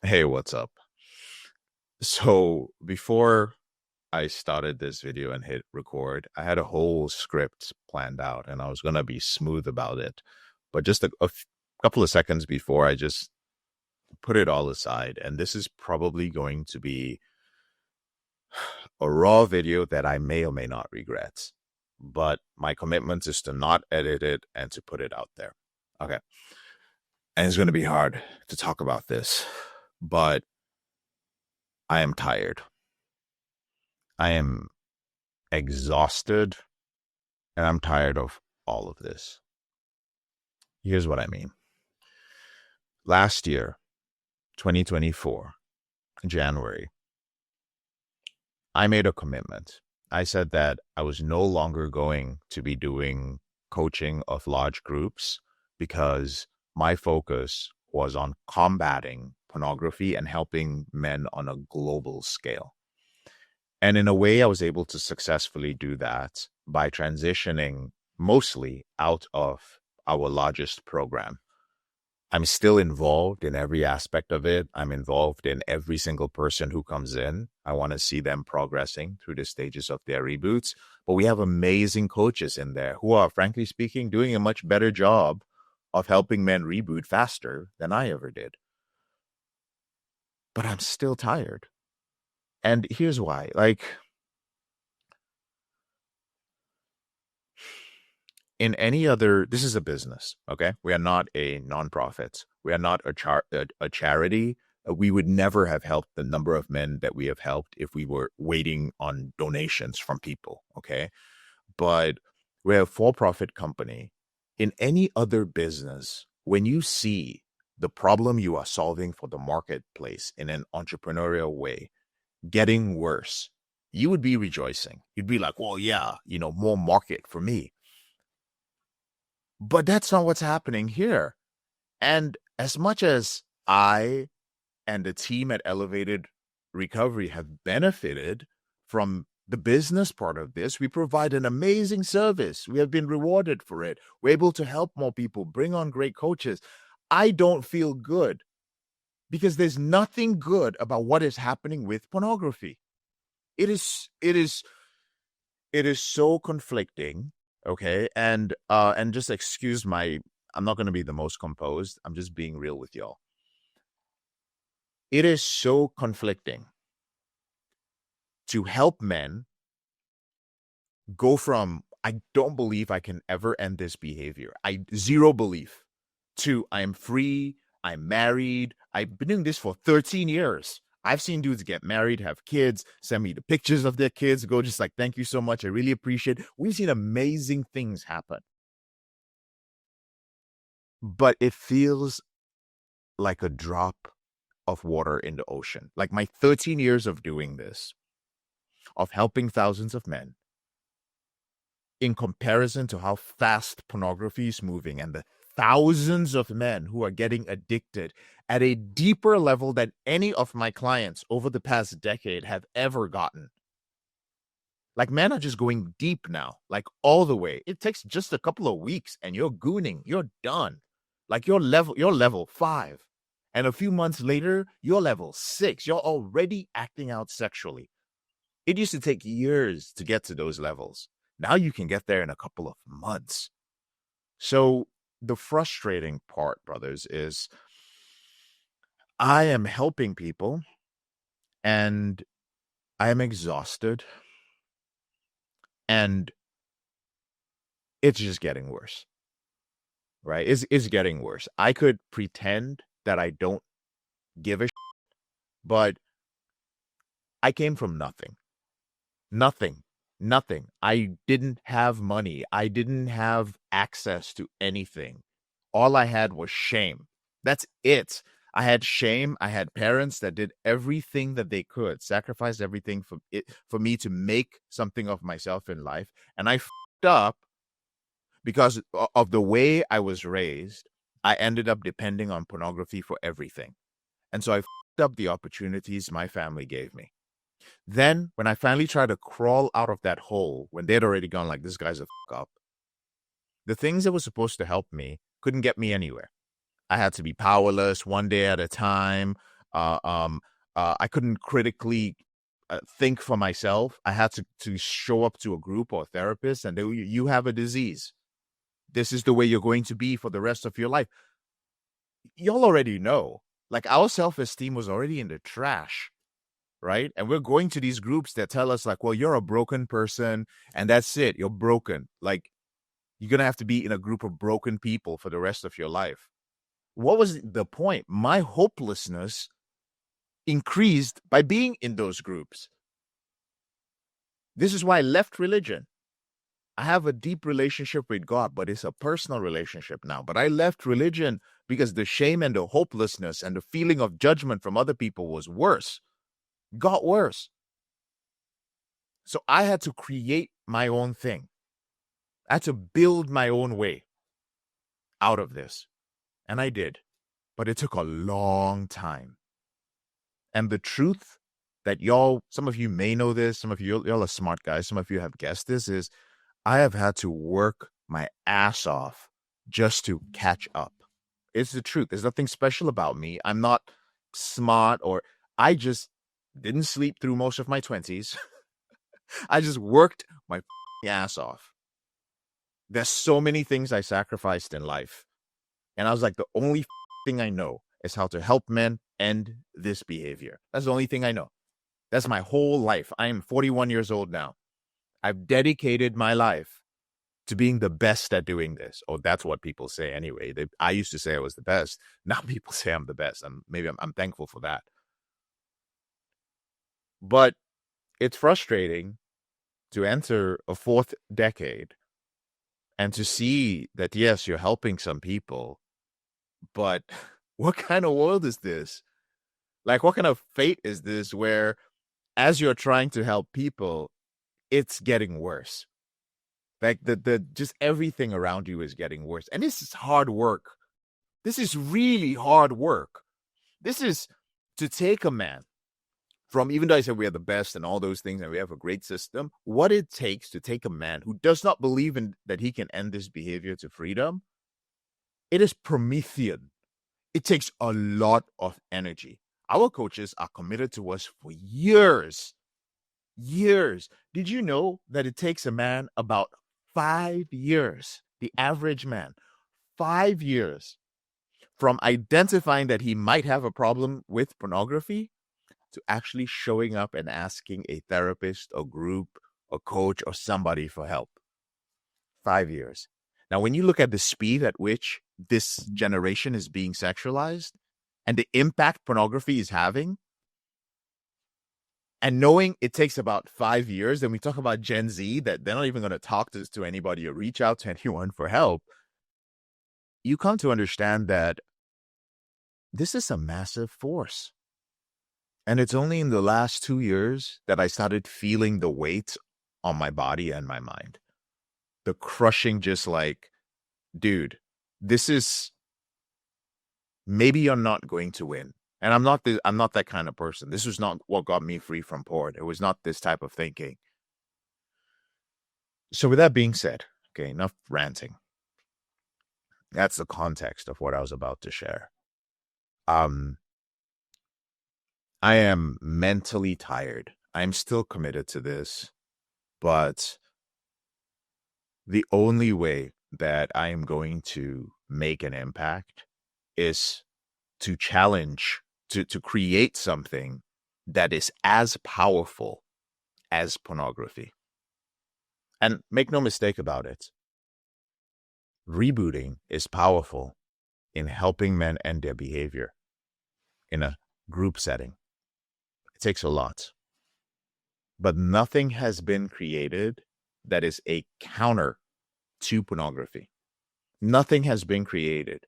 Hey, what's up? So before I started this video and hit record, I had a whole script planned out and I was going to be smooth about it. But just a couple of seconds before, I just put it all aside. And this is probably going to be a raw video that I may or may not regret. But my commitment is to not edit it and to put it out there. Okay. And it's going to be hard to talk about this, but I am tired. I am exhausted, and I'm tired of all of this. Here's what I mean. Last year, 2024, January, I made a commitment. I said that I was no longer going to be doing coaching of large groups because my focus was on combating pornography and helping men on a global scale. And in a way, I was able to successfully do that by transitioning mostly out of our largest program. I'm still involved in every aspect of it. I'm involved in every single person who comes in. I want to see them progressing through the stages of their reboots. But we have amazing coaches in there who are, frankly speaking, doing a much better job of helping men reboot faster than I ever did. But I'm still tired. And here's why. In any other, this is a business, okay? We are not a nonprofit. We are not a charity. We would never have helped the number of men that we have helped if we were waiting on donations from people, okay? But we're a for-profit company. In any other business, when you see the problem you are solving for the marketplace in an entrepreneurial way getting worse, you would be rejoicing. You'd be like, well, yeah, more market for me. But that's not what's happening here. And as much as I and the team at Elevated Recovery have benefited from the business part of this, we provide an amazing service. We have been rewarded for it. We're able to help more people, bring on great coaches. I don't feel good because there's nothing good about what is happening with pornography. It is so conflicting. Okay. And just excuse I'm not going to be the most composed. I'm just being real with y'all. It is so conflicting to help men go from, I don't believe I can ever end this behavior. Zero belief, to I am free. I'm married. I've been doing this for 13 years. I've seen dudes get married, have kids, send me the pictures of their kids, go just like, thank you so much. I really appreciate it. We've seen amazing things happen. But it feels like a drop of water in the ocean. Like my 13 years of doing this, of helping thousands of men, in comparison to how fast pornography is moving and the thousands of men who are getting addicted at a deeper level than any of my clients over the past decade have ever gotten. Like, men are just going deep now, like all the way. It takes just a couple of weeks and you're gooning, you're done. Like you're level 5. And a few months later, you're level 6. You're already acting out sexually. It used to take years to get to those levels. Now you can get there in a couple of months. So the frustrating part, brothers, is I am helping people and I am exhausted and it's just getting worse, right? It's getting worse. I could pretend that I don't give a shit, but I came from nothing. Nothing. I didn't have money. I didn't have access to anything. All I had was shame. That's it. I had shame. I had parents that did everything that they could, sacrificed everything for me to make something of myself in life. And I fucked up because of the way I was raised. I ended up depending on pornography for everything. And so I fucked up the opportunities my family gave me. Then, when I finally tried to crawl out of that hole, when they'd already gone like, this guy's a fuck up, the things that were supposed to help me couldn't get me anywhere. I had to be powerless one day at a time. I couldn't critically think for myself. I had to show up to a group or a therapist and they, you have a disease. This is the way you're going to be for the rest of your life. Y'all already know. Like our self-esteem was already in the trash, right? And we're going to these groups that tell us like, well, you're a broken person and that's it. You're broken. Like you're going to have to be in a group of broken people for the rest of your life. What was the point? My hopelessness increased by being in those groups. This is why I left religion. I have a deep relationship with God, but it's a personal relationship now. But I left religion because the shame and the hopelessness and the feeling of judgment from other people was worse, got worse. So I had to create my own thing. I had to build my own way out of this. And I did. But it took a long time. And the truth that y'all, some of you may know this, some of you, y'all are smart guys, some of you have guessed this, is I have had to work my ass off just to catch up. It's the truth. There's nothing special about me. I'm not smart or I just didn't sleep through most of my 20s. I just worked my ass off. There's so many things I sacrificed in life. And I was like, the only thing I know is how to help men end this behavior. That's the only thing I know. That's my whole life. I am 41 years old now. I've dedicated my life to being the best at doing this. Oh, that's what people say anyway. I used to say I was the best. Now people say I'm the best. I'm thankful for that. But it's frustrating to enter a fourth decade and to see that, yes, you're helping some people, but what kind of world is this? Like, what kind of fate is this where as you're trying to help people, it's getting worse? Like the just everything around you is getting worse. And this is hard work. This is really hard work. This is to take a man from, even though I said we are the best and all those things and we have a great system, what it takes to take a man who does not believe in that he can end this behavior to freedom, it is Promethean. It takes a lot of energy. Our coaches are committed to us for years. Years. Did you know that it takes a man about 5 years, the average man, 5 years from identifying that he might have a problem with pornography to actually showing up and asking a therapist, a group, a coach, or somebody for help? 5 years. Now, when you look at the speed at which this generation is being sexualized and the impact pornography is having, and knowing it takes about 5 years, then we talk about Gen Z, that they're not even going to talk to anybody or reach out to anyone for help. You come to understand that this is a massive force. And it's only in the last 2 years that I started feeling the weight on my body and my mind. The crushing, just like, dude, this is, maybe you're not going to win. And I'm not that kind of person. This was not what got me free from porn. It was not this type of thinking. So with that being said, okay, enough ranting. That's the context of what I was about to share. I am mentally tired. I'm still committed to this, but the only way that I am going to make an impact is to challenge, to create something that is as powerful as pornography. And make no mistake about it, rebooting is powerful in helping men end their behavior in a group setting. It takes a lot. But nothing has been created that is a counter to pornography. Nothing has been created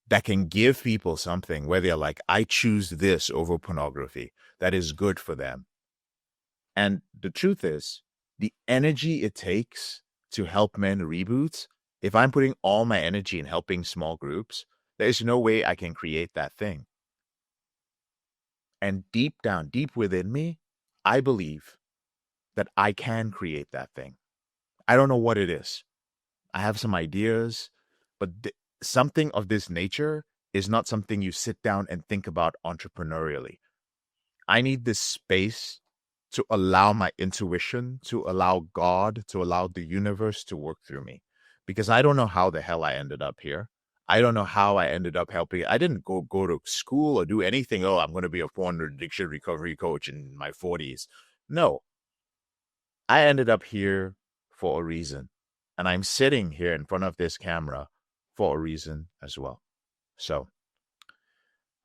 that can give people something where they're like, I choose this over pornography, that is good for them. And the truth is, the energy it takes to help men reboot, if I'm putting all my energy in helping small groups, there's no way I can create that thing. And deep down, deep within me, I believe that I can create that thing. I don't know what it is. I have some ideas, but something of this nature is not something you sit down and think about entrepreneurially. I need this space to allow my intuition, to allow God, to allow the universe to work through me. Because I don't know how the hell I ended up here. I don't know how I ended up helping. I didn't go to school or do anything. Oh, I'm going to be a porn addiction recovery coach in my 40s. No, I ended up here for a reason. And I'm sitting here in front of this camera for a reason as well. So,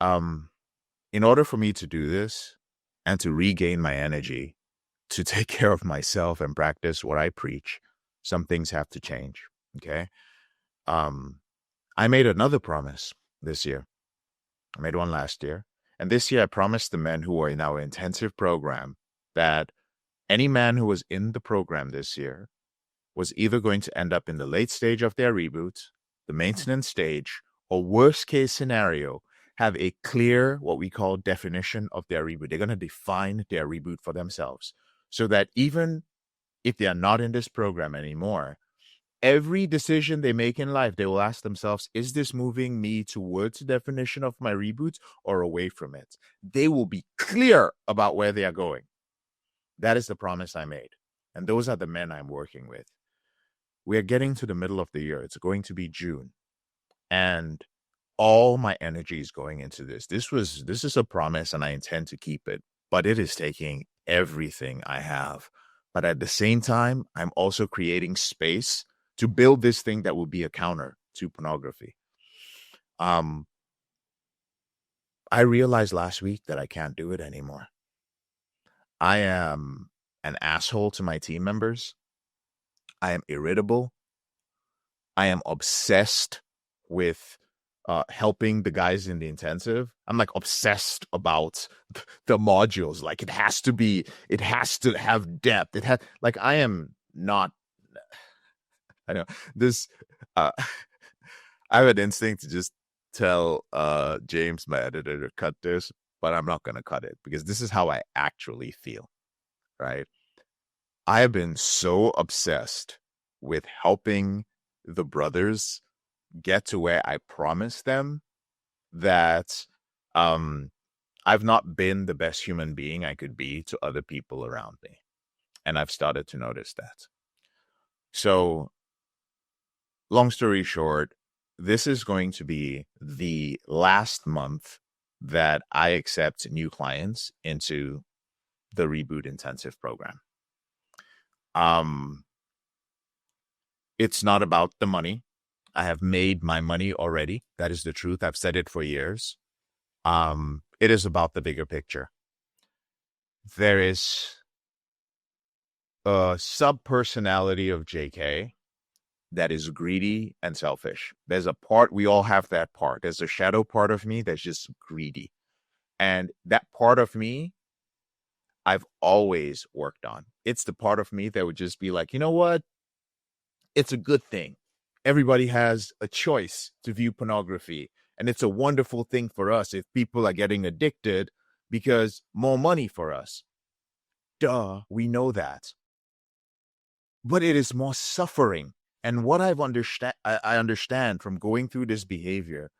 in order for me to do this and to regain my energy, to take care of myself and practice what I preach, some things have to change. Okay. I made another promise this year. I made one last year. And this year I promised the men who are in our intensive program that any man who was in the program this year was either going to end up in the late stage of their reboot, the maintenance stage, or worst case scenario, have a clear, what we call definition of their reboot. They're going to define their reboot for themselves so that even if they are not in this program anymore, every decision they make in life, they will ask themselves, is this moving me towards the definition of my reboot or away from it? They will be clear about where they are going. That is the promise I made. And those are the men I'm working with. We are getting to the middle of the year. It's going to be June. And all my energy is going into this. This is a promise and I intend to keep it, but it is taking everything I have. But at the same time, I'm also creating space to build this thing that will be a counter to pornography. I realized last week that I can't do it anymore. I am an asshole to my team members. I am irritable. I am obsessed with helping the guys in the intensive. I'm like obsessed about the modules. Like it has to have depth. I am not, I know this, I have an instinct to just tell James, my editor, to cut this, but I'm not going to cut it because this is how I actually feel, right? I have been so obsessed with helping the brothers get to where I promised them that I've not been the best human being I could be to other people around me. And I've started to notice that. So, long story short, this is going to be the last month that I accept new clients into the Reboot Intensive program. It's not about the money. I have made my money already. That is the truth. I've said it for years. It is about the bigger picture. There is a sub-personality of JK that is greedy and selfish. There's a part, we all have that part. There's a shadow part of me that's just greedy. And that part of me, I've always worked on. It's the part of me that would just be like, you know what? It's a good thing. Everybody has a choice to view pornography. And it's a wonderful thing for us if people are getting addicted because more money for us. Duh, we know that. But it is more suffering. And what I understand from going through this behavior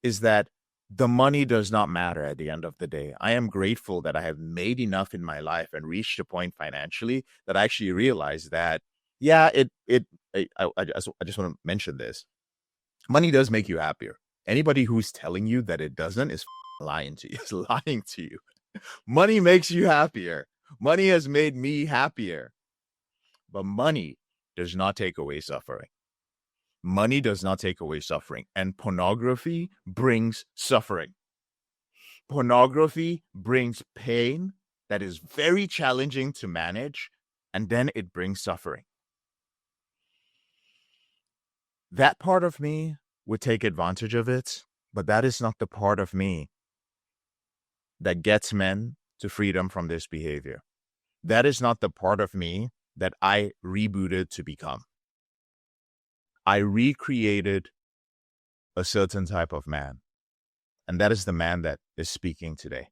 is that the money does not matter at the end of the day. I am grateful that I have made enough in my life and reached a point financially that I actually realized that, yeah, I just want to mention this. Money does make you happier. Anybody who's telling you that it doesn't is lying to you. Is lying to you. Money makes you happier. Money has made me happier. But money does not take away suffering. Money does not take away suffering. And pornography brings suffering. Pornography brings pain that is very challenging to manage, and then it brings suffering. That part of me would take advantage of it, but that is not the part of me that gets men to freedom from this behavior. That is not the part of me that I rebooted to become. I recreated a certain type of man, and that is the man that is speaking today.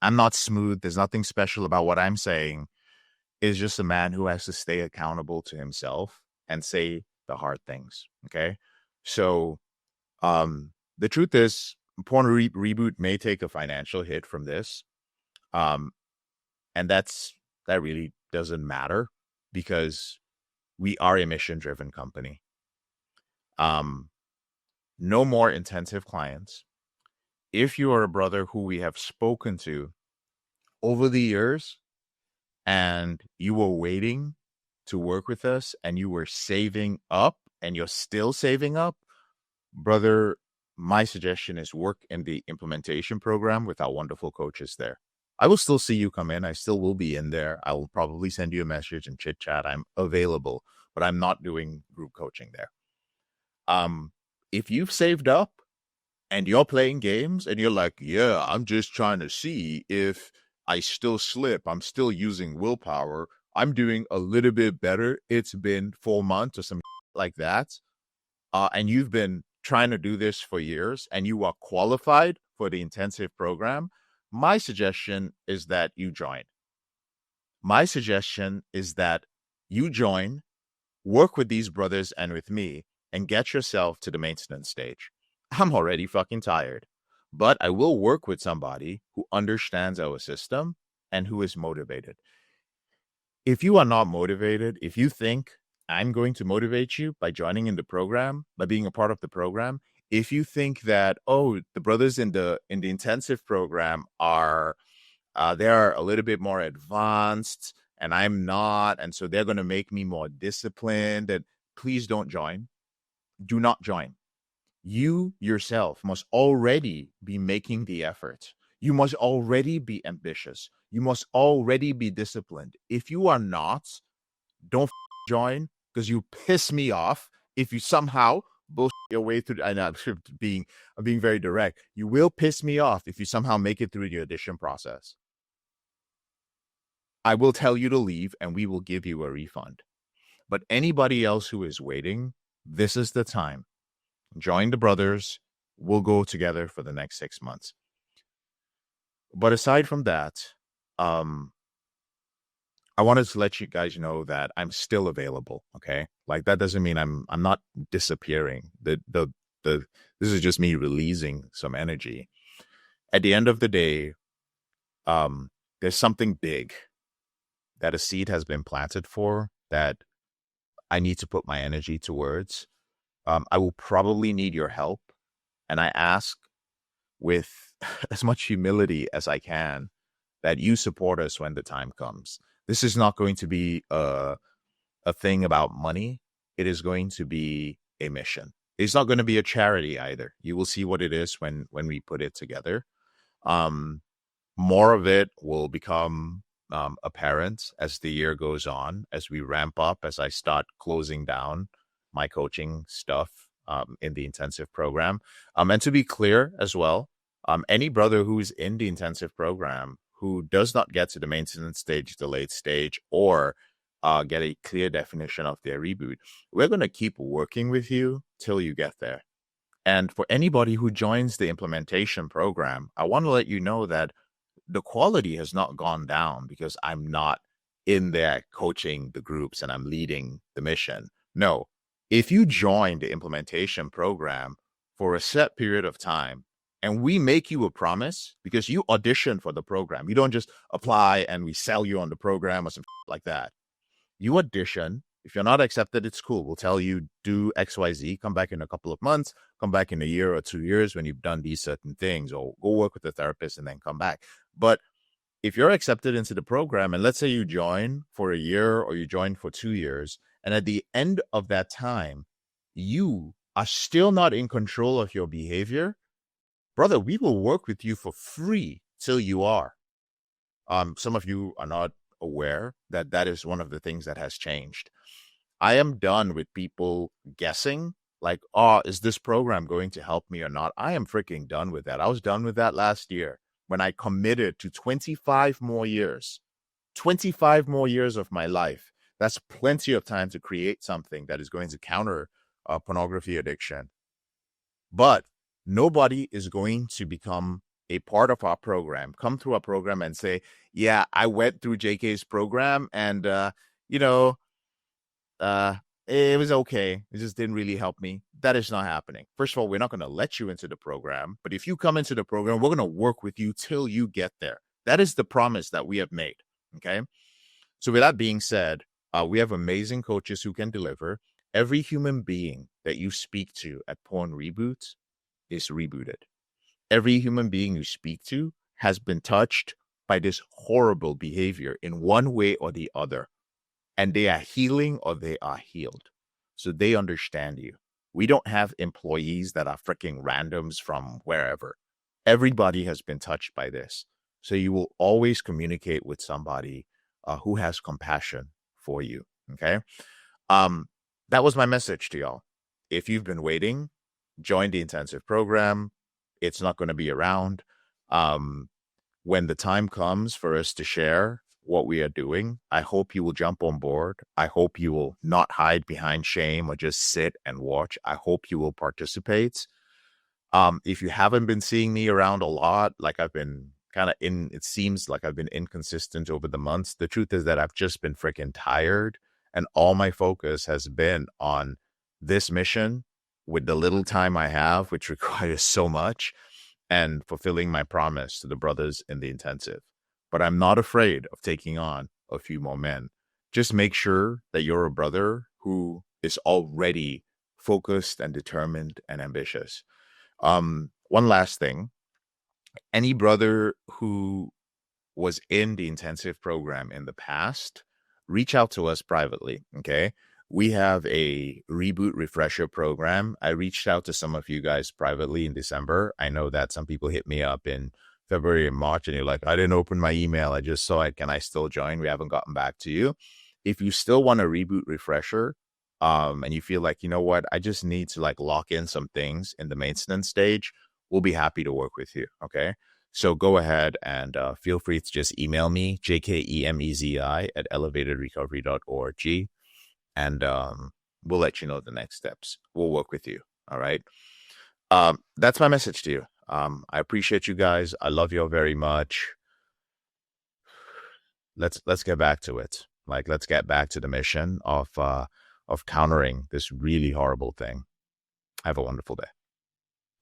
I'm not smooth. There's nothing special about what I'm saying. It's just a man who has to stay accountable to himself and say the hard things. Okay. So, The truth is, reboot may take a financial hit from this. Um, and that really doesn't matter because we are a mission driven company. No more intensive clients. If you are a brother who we have spoken to over the years and you were waiting to work with us and you were saving up and you're still saving up, brother, my suggestion is work in the implementation program with our wonderful coaches there. I will still see you come in. I still will be in there. I will probably send you a message and chit chat. I'm available, but I'm not doing group coaching there. If you've saved up and you're playing games and you're like, yeah, I'm just trying to see if I still slip, I'm still using willpower, I'm doing a little bit better, it's been 4 months or something like that, and you've been trying to do this for years and you are qualified for the intensive program, my suggestion is that you join. My suggestion is that you join, work with these brothers and with me, and get yourself to the maintenance stage. I'm already fucking tired, but I will work with somebody who understands our system and who is motivated. If you are not motivated, if you think I'm going to motivate you by joining in the program, by being a part of the program, if you think that, oh, the brothers in the intensive program are they're a little bit more advanced and I'm not, and so they're going to make me more disciplined, and please don't join. Do not join. You yourself must already be making the effort. You must already be ambitious. You must already be disciplined. If you are not, don't join, because you piss me off if you somehow bullshit your way through. And I'm being very direct. You will piss me off if you somehow make it through the audition process. I will tell you to leave and we will give you a refund. But anybody else who is waiting, this is the time. Join the brothers. We'll go together for the next 6 months. But aside from that, I wanted to let you guys know that I'm still available. Okay, like that doesn't mean I'm not disappearing. This is just me releasing some energy. At the end of the day, there's something big that a seed has been planted for that I need to put my energy towards. I will probably need your help, and I ask with as much humility as I can that you support us when the time comes. This is not going to be a thing about money. It is going to be a mission. It's not going to be a charity either. You will see what it is when we put it together. More of it will become apparent as the year goes on, as we ramp up, as I start closing down my coaching stuff in the intensive program. And to be clear as well, any brother who's in the intensive program who does not get to the maintenance stage, the late stage, or get a clear definition of their reboot, we're going to keep working with you till you get there. And for anybody who joins the implementation program, I want to let you know that the quality has not gone down because I'm not in there coaching the groups and I'm leading the mission. No, if you join the implementation program for a set period of time and we make you a promise, because you audition for the program, you don't just apply and we sell you on the program or something like that. You audition. If you're not accepted, it's cool. We'll tell you do XYZ, come back in a couple of months, come back in a year or 2 years when you've done these certain things, or go work with a therapist and then come back. But if you're accepted into the program, and let's say you join for a year or you join for 2 years, and at the end of that time, you are still not in control of your behavior, brother, we will work with you for free till you are. Some of you are not aware that that is one of the things that has changed. I am done with people guessing like, oh, is this program going to help me or not? I am freaking done with that. I was done with that last year when I committed to 25 more years. 25 more years of my life. That's plenty of time to create something that is going to counter pornography addiction. But nobody is going to become a part of our program, come through our program and say, yeah, I went through JK's program and, It was okay. It just didn't really help me. That is not happening. First of all, we're not going to let you into the program, but if you come into the program, we're going to work with you till you get there. That is the promise that we have made. Okay. So, with that being said, we have amazing coaches who can deliver. Every human being that you speak to at Porn Reboots is rebooted. Every human being you speak to has been touched by this horrible behavior in one way or the other, and they are healing or they are healed. So they understand you. We don't have employees that are freaking randoms from wherever. Everybody has been touched by this. So you will always communicate with somebody who has compassion for you. Okay. Um, that was my message to y'all. If you've been waiting, join the intensive program. It's not going to be around. Um, when the time comes for us to share what we are doing, I hope you will jump on board. I hope you will not hide behind shame or just sit and watch. I hope you will participate. If you haven't been seeing me around a lot, like I've been it seems like I've been inconsistent over the months. The truth is that I've just been freaking tired, and all my focus has been on this mission with the little time I have, which requires so much, and fulfilling my promise to the brothers in the intensive. But I'm not afraid of taking on a few more men. Just make sure that you're a brother who is already focused and determined and ambitious. One last thing. Any brother who was in the intensive program in the past, reach out to us privately. Okay. We have a reboot refresher program. I reached out to some of you guys privately in December. I know that some people hit me up in February and March and you're like, I didn't open my email. I just saw it. Can I still join? We haven't gotten back to you. If you still want a reboot refresher, and you feel like, you know what, I just need to like lock in some things in the maintenance stage, we'll be happy to work with you. Okay. So go ahead and feel free to just email me, jkemezi at elevatedrecovery.org, and we'll let you know the next steps. We'll work with you. All right. That's my message to you. I appreciate you guys. I love you all very much. Let's get back to it. Like, let's get back to the mission of countering this really horrible thing. Have a wonderful day.